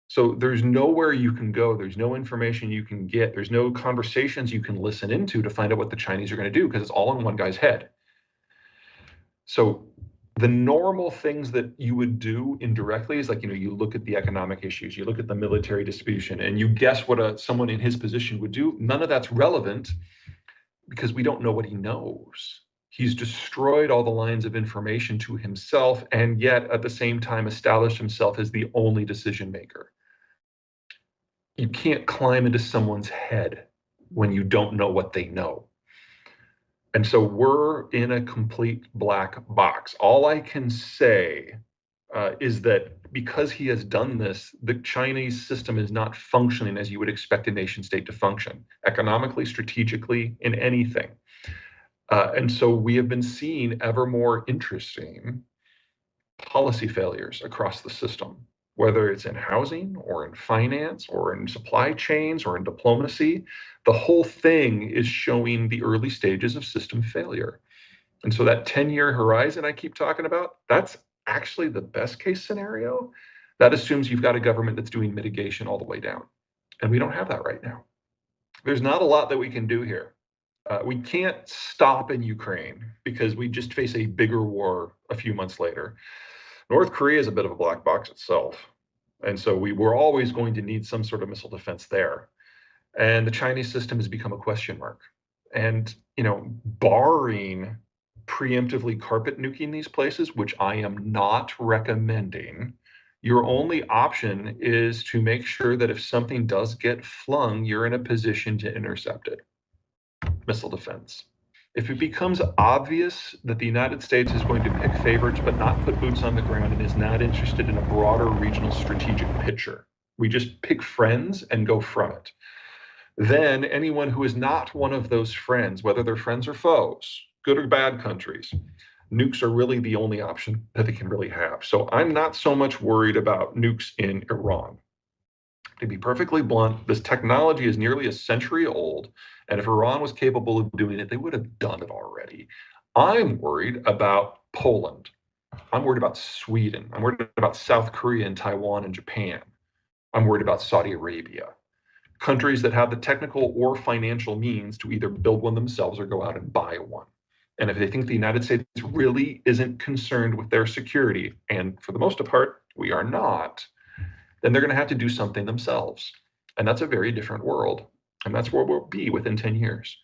So there's nowhere you can go. There's no information you can get. There's no conversations you can listen into to find out what the Chinese are going to do because it's all in one guy's head. So the normal things that you would do indirectly is like, you look at the economic issues, you look at the military disputation, and you guess what someone in his position would do. None of that's relevant because we don't know what he knows. He's destroyed all the lines of information to himself, and yet at the same time established himself as the only decision maker. You can't climb into someone's head when you don't know what they know. And so we're in a complete black box. All I can say is that because he has done this, the Chinese system is not functioning as you would expect a nation state to function, economically, strategically, in anything. And so we have been seeing ever more interesting policy failures across the system, whether it's in housing or in finance or in supply chains or in diplomacy. The whole thing is showing the early stages of system failure. And so that 10-year horizon I keep talking about, that's actually the best case scenario. That assumes you've got a government that's doing mitigation all the way down. And we don't have that right now. There's not a lot that we can do here. We can't stop in Ukraine because we just face a bigger war a few months later. North Korea is a bit of a black box itself. And so we're always going to need some sort of missile defense there. And the Chinese system has become a question mark. And, barring preemptively carpet nuking these places, which I am not recommending, your only option is to make sure that if something does get flung, you're in a position to intercept it. Missile defense. If it becomes obvious that the United States is going to pick favorites but not put boots on the ground and is not interested in a broader regional strategic picture, we just pick friends and go from it, then anyone who is not one of those friends, whether they're friends or foes, good or bad countries, nukes are really the only option that they can really have. So I'm not so much worried about nukes in Iran. To be perfectly blunt, this technology is nearly a century old, and if Iran was capable of doing it, they would have done it already. I'm worried about Poland. I'm worried about Sweden. I'm worried about South Korea and Taiwan and Japan. I'm worried about Saudi Arabia. Countries that have the technical or financial means to either build one themselves or go out and buy one. And if they think the United States really isn't concerned with their security, and for the most part, we are not, then they're going to have to do something themselves. And that's a very different world. And that's where we'll be within 10 years.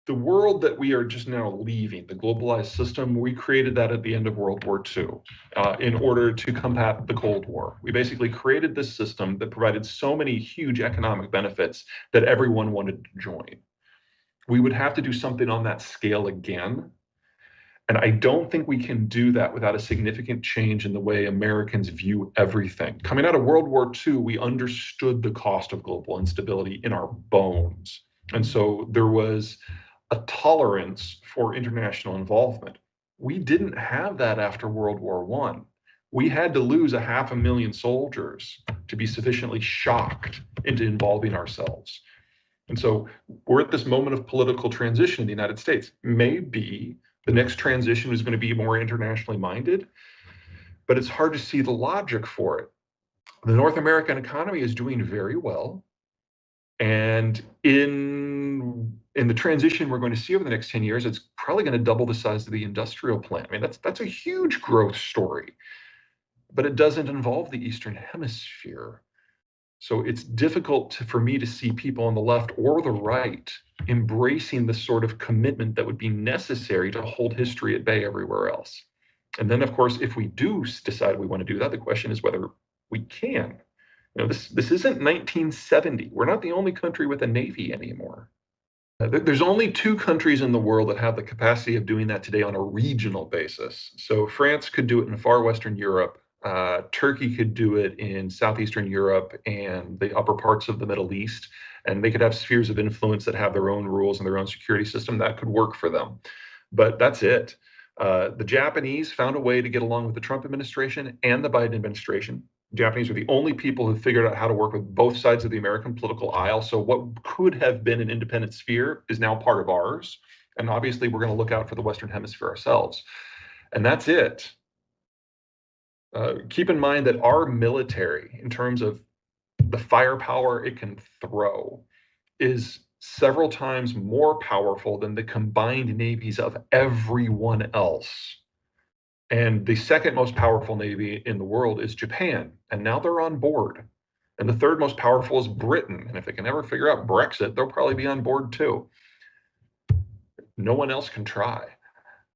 The world that we are just now leaving, the globalized system, we created that at the end of World War II in order to combat the Cold War. We basically created this system that provided so many huge economic benefits that everyone wanted to join. We would have to do something on that scale again. And I don't think we can do that without a significant change in the way Americans view everything. Coming out of World War II, we understood the cost of global instability in our bones. And so there was a tolerance for international involvement. We didn't have that after World War I. We had to lose 500,000 soldiers to be sufficiently shocked into involving ourselves. And so we're at this moment of political transition in the United States. Maybe the next transition is going to be more internationally minded, but it's hard to see the logic for it. The North American economy is doing very well. And in the transition we're going to see over the next 10 years, it's probably going to double the size of the industrial plant. I mean, that's a huge growth story, but it doesn't involve the Eastern Hemisphere. So it's difficult for me to see people on the left or the right embracing the sort of commitment that would be necessary to hold history at bay everywhere else. And then, of course, if we do decide we want to do that, the question is whether we can. This isn't 1970. We're not the only country with a navy anymore. There's only 2 countries in the world that have the capacity of doing that today on a regional basis. So France could do it in far Western Europe. Turkey could do it in Southeastern Europe and the upper parts of the Middle East. And they could have spheres of influence that have their own rules and their own security system that could work for them. But that's it. The Japanese found a way to get along with the Trump administration and the Biden administration. Japanese are the only people who figured out how to work with both sides of the American political aisle. So what could have been an independent sphere is now part of ours. And obviously, we're going to look out for the Western Hemisphere ourselves. And that's it. Keep in mind that our military, in terms of the firepower it can throw is several times more powerful than the combined navies of everyone else. And the second most powerful navy in the world is Japan, and now they're on board. And the third most powerful is Britain. And if they can ever figure out Brexit, they'll probably be on board too. No one else can try.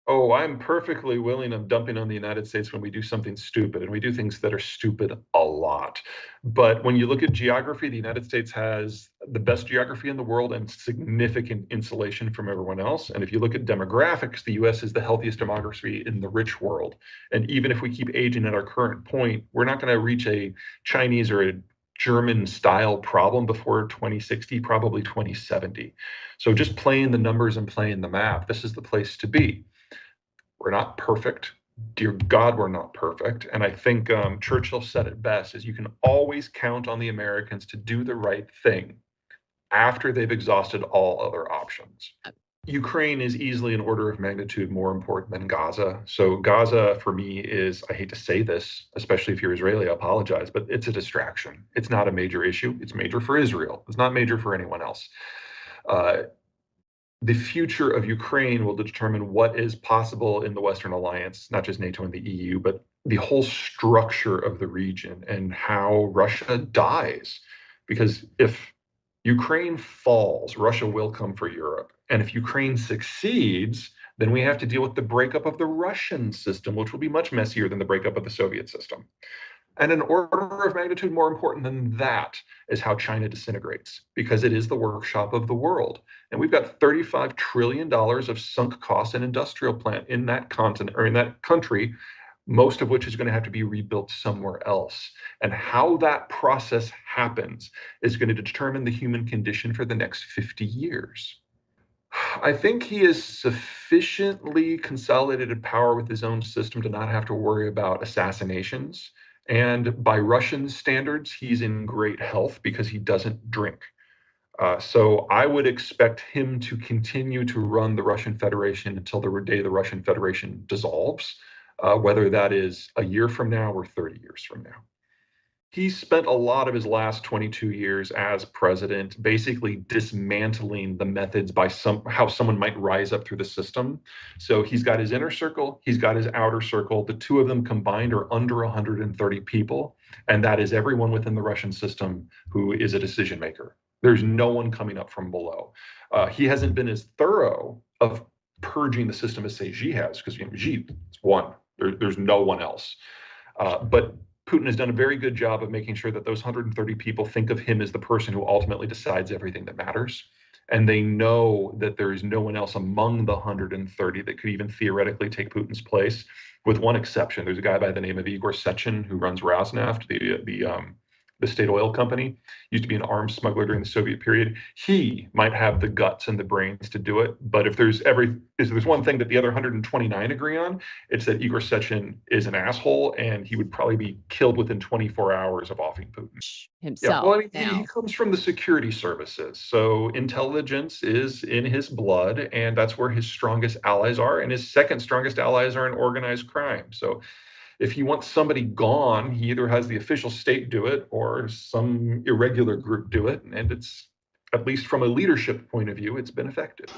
Oh, I'm perfectly willing of dumping on the United States when we do something stupid, and we do things that are stupid a lot. But when you look at geography, the United States has the best geography in the world and significant insulation from everyone else. And if you look at demographics, the US is the healthiest demography in the rich world. And even if we keep aging at our current point, we're not going to reach a Chinese or a German style problem before 2060, probably 2070. So just playing the numbers and playing the math, this is the place to be. We're not perfect. Dear God, we're not perfect. And I think Churchill said it best, is you can always count on the Americans to do the right thing after they've exhausted all other options. Ukraine is easily an order of magnitude more important than Gaza. So Gaza, for me, is, I hate to say this, especially if you're Israeli, I apologize, but it's a distraction. It's not a major issue. It's major for Israel. It's not major for anyone else. The future of Ukraine will determine what is possible in the Western Alliance, not just NATO and the EU, but the whole structure of the region and how Russia dies. Because if Ukraine falls, Russia will come for Europe. And if Ukraine succeeds, then we have to deal with the breakup of the Russian system, which will be much messier than the breakup of the Soviet system. And an order of magnitude more important than that is how China disintegrates, because it is the workshop of the world. And we've got $35 trillion of sunk costs and industrial plant in that continent or in that country, most of which is going to have to be rebuilt somewhere else. And how that process happens is going to determine the human condition for the next 50 years. I think he is sufficiently consolidated power with his own system to not have to worry about assassinations. And by Russian standards, he's in great health because he doesn't drink. So I would expect him to continue to run the Russian Federation until the day the Russian Federation dissolves, whether that is a year from now or 30 years from now. He spent a lot of his last 22 years as president basically dismantling the methods by how someone might rise up through the system. So he's got his inner circle, he's got his outer circle. The two of them combined are under 130 people, and that is everyone within the Russian system who is a decision maker. There's no one coming up from below. He hasn't been as thorough of purging the system as, say, Xi has, because Xi is one. There's no one else. But Putin has done a very good job of making sure that those 130 people think of him as the person who ultimately decides everything that matters. And they know that there is no one else among the 130 that could even theoretically take Putin's place, with one exception. There's a guy by the name of Igor Sechin who runs Rosneft, the state oil company, used to be an arms smuggler during the Soviet period. He might have the guts and the brains to do it. But if there's one thing that the other 129 agree on, it's that Igor Sechin is an asshole, and he would probably be killed within 24 hours of offing Putin. Himself. Yeah, well, I mean, he comes from the security services. So intelligence is in his blood, and that's where his strongest allies are. And his second strongest allies are in organized crime. So if he wants somebody gone, he either has the official state do it or some irregular group do it. And it's, at least from a leadership point of view, it's been effective.